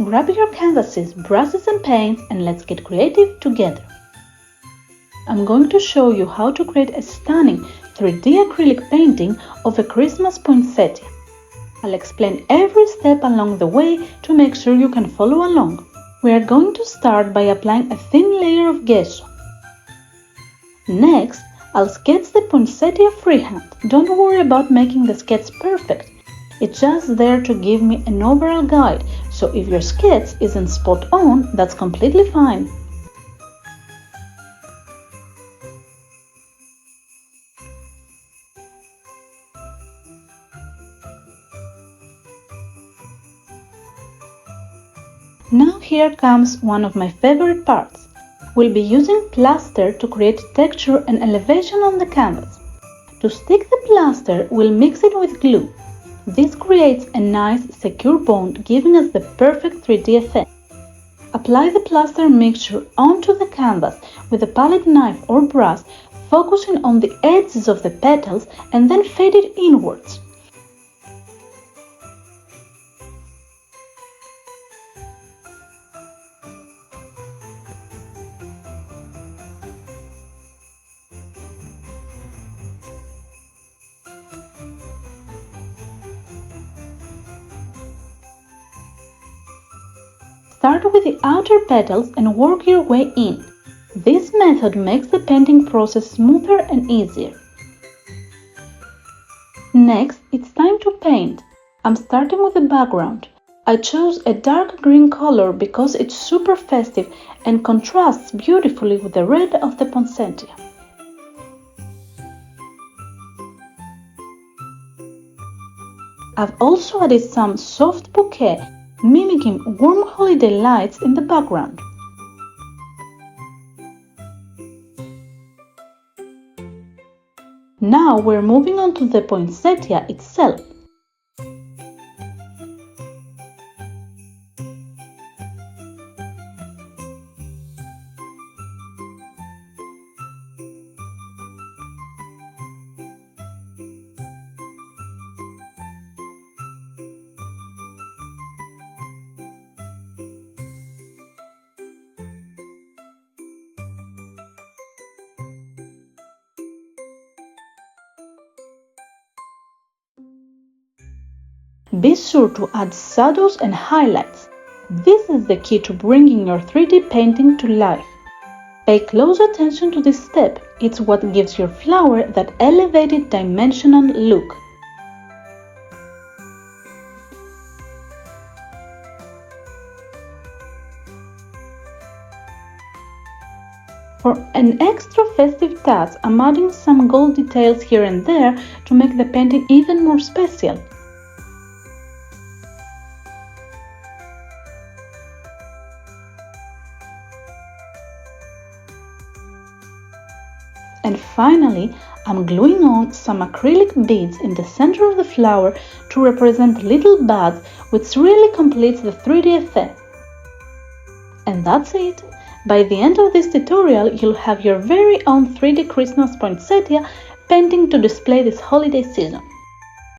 Grab your canvases, brushes and paints and let's get creative together. I'm going to show you how to create a stunning 3D acrylic painting of a Christmas poinsettia. I'll explain every step along the way to make sure you can follow along. We are going to start by applying a thin layer of gesso. Next, I'll sketch the poinsettia freehand. Don't worry about making the sketch perfect. It's just there to give me an overall guide, so if your sketch isn't spot on, that's completely fine. Now here comes one of my favorite parts. We'll be using plaster to create texture and elevation on the canvas. To stick the plaster, we'll mix it with glue. This creates a nice, secure bond, giving us the perfect 3D effect. Apply the plaster mixture onto the canvas with a palette knife or brush, focusing on the edges of the petals and then fade it inwards. Start with the outer petals and work your way in. This method makes the painting process smoother and easier. Next, it's time to paint. I'm starting with the background. I chose a dark green color because it's super festive and contrasts beautifully with the red of the poinsettia. I've also added some soft bouquet, mimicking warm holiday lights in the background. Now we're moving on to the poinsettia itself. Be sure to add shadows and highlights. This is the key to bringing your 3D painting to life. Pay close attention to this step. It's what gives your flower that elevated dimensional look. For an extra festive touch, I'm adding some gold details here and there to make the painting even more special. And finally, I'm gluing on some acrylic beads in the center of the flower to represent little buds, which really completes the 3D effect. And that's it! By the end of this tutorial, you'll have your very own 3D Christmas poinsettia painting to display this holiday season.